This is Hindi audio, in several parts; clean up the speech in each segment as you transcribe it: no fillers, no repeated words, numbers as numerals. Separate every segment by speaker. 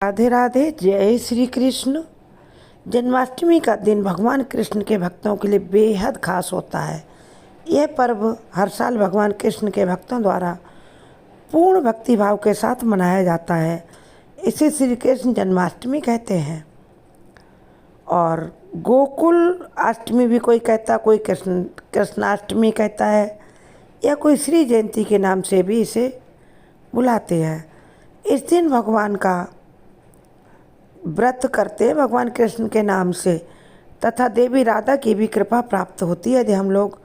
Speaker 1: राधे राधे। जय श्री कृष्ण। जन्माष्टमी का दिन भगवान कृष्ण के भक्तों के लिए बेहद खास होता है। यह पर्व हर साल भगवान कृष्ण के भक्तों द्वारा पूर्ण भक्ति भाव के साथ मनाया जाता है। इसे श्री कृष्ण जन्माष्टमी कहते हैं और गोकुल अष्टमी भी कोई कहता, कोई कृष्णाष्टमी कहता है या कोई श्री जयंती के नाम से भी इसे बुलाते हैं। इस दिन भगवान का व्रत करते हैं भगवान कृष्ण के नाम से, तथा देवी राधा की भी कृपा प्राप्त होती है। यदि हम लोग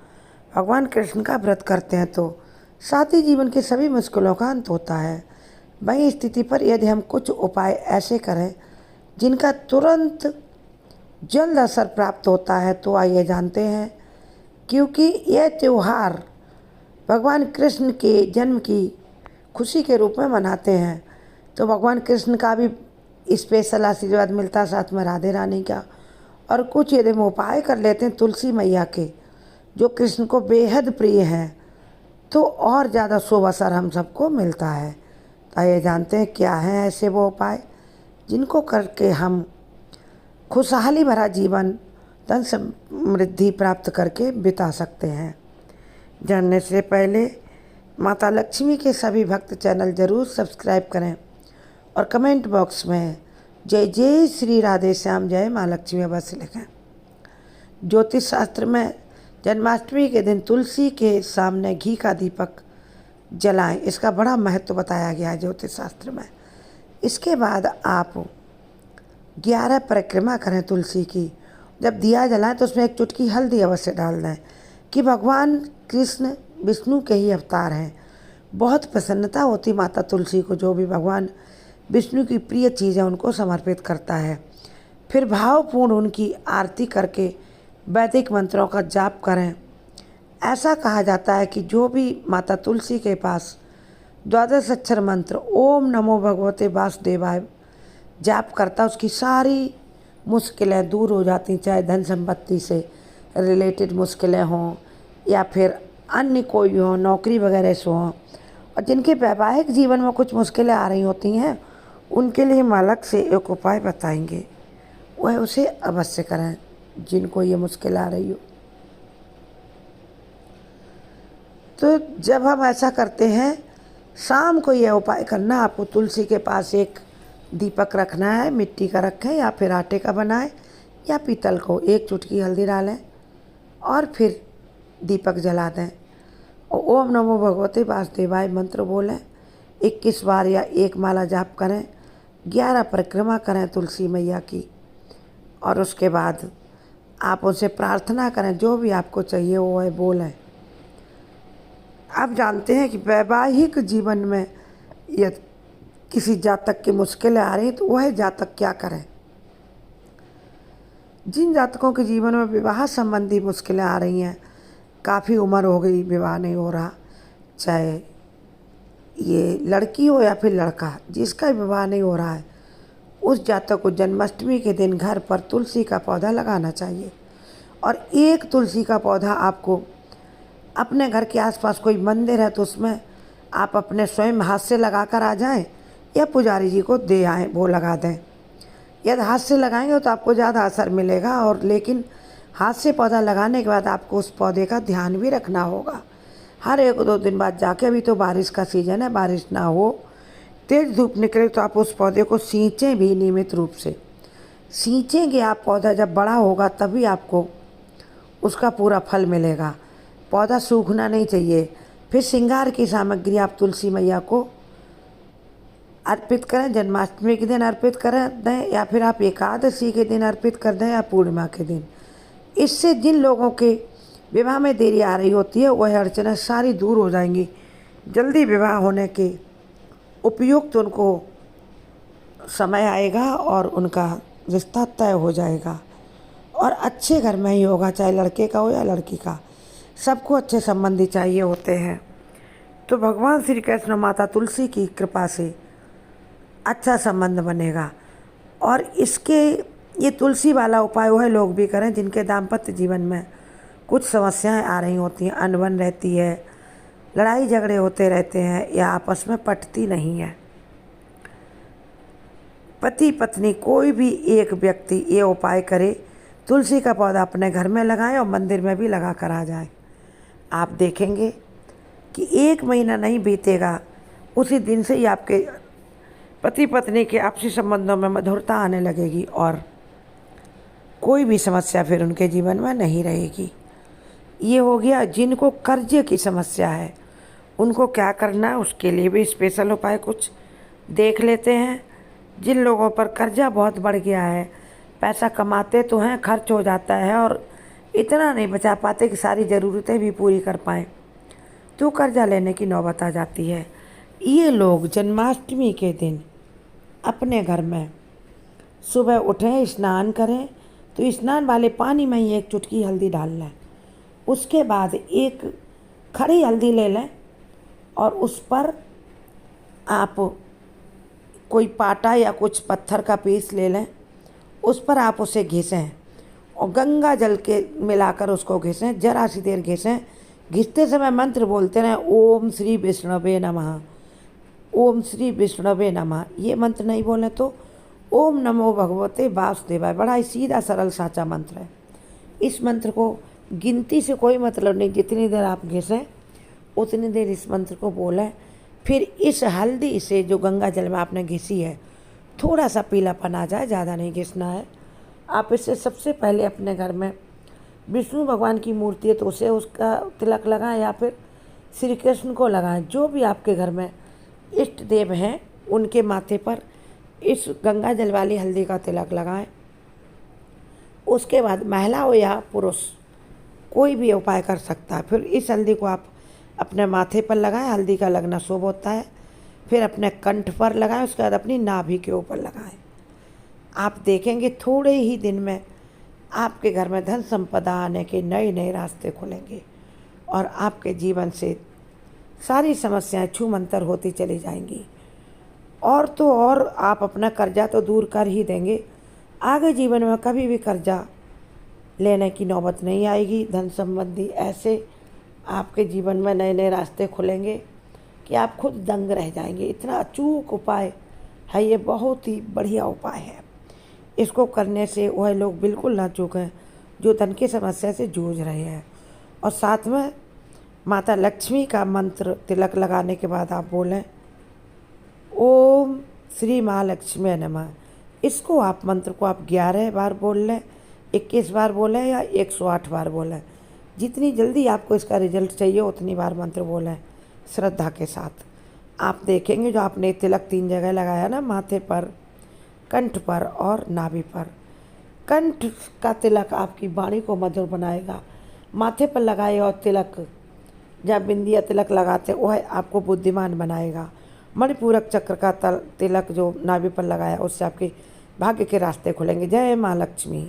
Speaker 1: भगवान कृष्ण का व्रत करते हैं तो साथ ही जीवन की सभी मुश्किलों का अंत होता है। वही स्थिति पर यदि हम कुछ उपाय ऐसे करें जिनका तुरंत जल्द असर प्राप्त होता है तो आइए जानते हैं। क्योंकि यह त्यौहार भगवान कृष्ण के जन्म की खुशी के रूप में मनाते हैं, तो भगवान कृष्ण का भी स्पेशल आशीर्वाद मिलता, साथ में राधे रानी का। और कुछ यदि हम उपाय कर लेते हैं तुलसी मैया के, जो कृष्ण को बेहद प्रिय हैं, तो और ज़्यादा शुभ असर हम सबको मिलता है। तो आइए जानते हैं क्या हैं ऐसे वो उपाय जिनको करके हम खुशहाली भरा जीवन, धन समृद्धि प्राप्त करके बिता सकते हैं। जानने से पहले माता लक्ष्मी के सभी भक्त चैनल जरूर सब्सक्राइब करें और कमेंट बॉक्स में जय जय श्री राधे श्याम जय माँ लक्ष्मी अवश्य लिखें। ज्योतिष शास्त्र में जन्माष्टमी के दिन तुलसी के सामने घी का दीपक जलाएं, इसका बड़ा महत्व बताया गया है ज्योतिष शास्त्र में। इसके बाद आप 11 परिक्रमा करें तुलसी की। जब दिया जलाएं तो उसमें एक चुटकी हल्दी अवश्य डाल दें कि भगवान कृष्ण विष्णु के ही अवतार हैं। बहुत प्रसन्नता होती माता तुलसी को, जो भी भगवान विष्णु की प्रिय चीज़ है उनको समर्पित करता है। फिर भावपूर्ण उनकी आरती करके वैदिक मंत्रों का जाप करें। ऐसा कहा जाता है कि जो भी माता तुलसी के पास 12 अक्षर मंत्र ओम नमो भगवते वासुदेवाय जाप करता, उसकी सारी मुश्किलें दूर हो जाती, चाहे धन संपत्ति से रिलेटेड मुश्किलें हों या फिर अन्य कोई हो, नौकरी वगैरह से हों। और जिनके वैवाहिक जीवन में कुछ मुश्किलें आ रही होती हैं उनके लिए हम अलग से एक उपाय बताएंगे, वह उसे अवश्य करें जिनको ये मुश्किल आ रही हो। तो जब हम ऐसा करते हैं, शाम को यह उपाय करना। आपको तुलसी के पास एक दीपक रखना है, मिट्टी का रखें या फिर आटे का बनाएं या पीतल को, एक चुटकी हल्दी डालें और फिर दीपक जला दें और ओम नमो भगवते वासुदेवाय मंत्र बोलें 21 बार या एक माला जाप करें। 11 परिक्रमा करें तुलसी मैया की और उसके बाद आप उनसे प्रार्थना करें, जो भी आपको चाहिए वो है बोलें। आप जानते हैं कि वैवाहिक जीवन में यदि किसी जातक की मुश्किलें आ रही तो वह जातक क्या करें। जिन जातकों के जीवन में विवाह संबंधी मुश्किलें आ रही हैं, काफ़ी उम्र हो गई, विवाह नहीं हो रहा, चाहे ये लड़की हो या फिर लड़का, जिसका विवाह नहीं हो रहा है, उस जातक को जन्माष्टमी के दिन घर पर तुलसी का पौधा लगाना चाहिए। और एक तुलसी का पौधा आपको अपने घर के आसपास कोई मंदिर है तो उसमें आप अपने स्वयं हाथ से लगा कर आ जाएं या पुजारी जी को दे आएँ, वो लगा दें। यदि हाथ से लगाएंगे तो आपको ज़्यादा असर मिलेगा, और लेकिन हाथ से पौधा लगाने के बाद आपको उस पौधे का ध्यान भी रखना होगा। हर 1-2 दिन बाद जाके, अभी तो बारिश का सीज़न है, बारिश ना हो, तेज़ धूप निकले तो आप उस पौधे को सींचें भी, नियमित रूप से सींचेंगे आप। पौधा जब बड़ा होगा तभी आपको उसका पूरा फल मिलेगा। पौधा सूखना नहीं चाहिए। फिर श्रृंगार की सामग्री आप तुलसी मैया को अर्पित करें, जन्माष्टमी के दिन अर्पित करें दें या फिर आप एकादशी के दिन अर्पित कर दें या पूर्णिमा के दिन। इससे जिन लोगों के विवाह में देरी आ रही होती है वह अड़चनें सारी दूर हो जाएंगी। जल्दी विवाह होने के उपयुक्त उनको समय आएगा और उनका रिश्ता तय हो जाएगा और अच्छे घर में ही होगा, चाहे लड़के का हो या लड़की का। सबको अच्छे संबंधी चाहिए होते हैं। तो भगवान श्री कृष्ण माता तुलसी की कृपा से अच्छा संबंध बनेगा। और इसके ये तुलसी वाला उपाय वह लोग भी करें जिनके दाम्पत्य जीवन में कुछ समस्याएं आ रही होती हैं, अनबन रहती है, लड़ाई झगड़े होते रहते हैं या आपस में पटती नहीं है। पति पत्नी कोई भी एक व्यक्ति ये उपाय करे, तुलसी का पौधा अपने घर में लगाएं और मंदिर में भी लगा कर आ जाए। आप देखेंगे कि 1 महीना नहीं बीतेगा, उसी दिन से ही आपके पति पत्नी के आपसी संबंधों में मधुरता आने लगेगी और कोई भी समस्या फिर उनके जीवन में नहीं रहेगी। ये हो गया जिनको कर्जे की समस्या है, उनको क्या करना है उसके लिए भी स्पेशल उपाय कुछ देख लेते हैं। जिन लोगों पर कर्जा बहुत बढ़ गया है, पैसा कमाते तो हैं, खर्च हो जाता है और इतना नहीं बचा पाते कि सारी ज़रूरतें भी पूरी कर पाएँ, तो कर्जा लेने की नौबत आ जाती है। ये लोग जन्माष्टमी के दिन अपने घर में सुबह उठें, स्नान करें, तो स्नान वाले पानी में ही 1 चुटकी हल्दी डाल लें। उसके बाद एक खड़ी हल्दी ले लें और उस पर आप कोई पाटा या कुछ पत्थर का पीस ले लें, उस पर आप उसे घिसें और गंगा जल के मिलाकर उसको घिसें, जरा सी देर घिसें। घिसते समय मंत्र बोलते रहें, ओम श्री विष्णवे नमः, ओम श्री विष्णवे नमः। ये मंत्र नहीं बोलें तो ओम नमो भगवते वासुदेवाय। बड़ा ही सीधा सरल साचा मंत्र है। इस मंत्र को गिनती से कोई मतलब नहीं, जितनी देर आप घिसें उतनी देर इस मंत्र को बोलें। फिर इस हल्दी से जो गंगा जल में आपने घिसी है, थोड़ा सा पीलापन आ जाए, ज़्यादा नहीं घिसना है। आप इससे सबसे पहले अपने घर में विष्णु भगवान की मूर्ति है तो उसे उसका तिलक लगाएं या फिर श्री कृष्ण को लगाएं। जो भी आपके घर में इष्ट देव हैं उनके माथे पर इस गंगा जल वाली हल्दी का तिलक लगाएं। उसके बाद महिला हो या पुरुष कोई भी उपाय कर सकता है। फिर इस हल्दी को आप अपने माथे पर लगाएं, हल्दी का लगना शुभ होता है। फिर अपने कंठ पर लगाएं, उसके बाद अपनी नाभि के ऊपर लगाएं। आप देखेंगे थोड़े ही दिन में आपके घर में धन संपदा आने के नए नए रास्ते खुलेंगे और आपके जीवन से सारी समस्याएं छूमंतर होती चली जाएंगी। और तो और आप अपना कर्जा तो दूर कर ही देंगे, आगे जीवन में कभी भी कर्जा लेने की नौबत नहीं आएगी। धन संबंधी ऐसे आपके जीवन में नए नए रास्ते खुलेंगे कि आप खुद दंग रह जाएंगे। इतना अचूक उपाय है ये, बहुत ही बढ़िया उपाय है। इसको करने से वह लोग बिल्कुल ना चूकें जो धन की समस्या से जूझ रहे हैं। और साथ में माता लक्ष्मी का मंत्र तिलक लगाने के बाद आप बोलें, ओम श्री माँ लक्ष्मी नमः। इसको आप मंत्र को आप 11 बार बोल लें, 21 बार बोलें या 108 बार बोलें। जितनी जल्दी आपको इसका रिजल्ट चाहिए उतनी बार मंत्र बोलें श्रद्धा के साथ। आप देखेंगे जो आपने तिलक 3 जगह लगाया ना, माथे पर, कंठ पर और नाभि पर। कंठ का तिलक आपकी वाणी को मधुर बनाएगा। माथे पर लगाए और तिलक जब बिंदिया तिलक लगाते वह आपको बुद्धिमान बनाएगा। मणिपूरक चक्र का तिलक जो नाभि पर लगाया उससे आपके भाग्य के रास्ते खुलेंगे। जय माँ लक्ष्मी।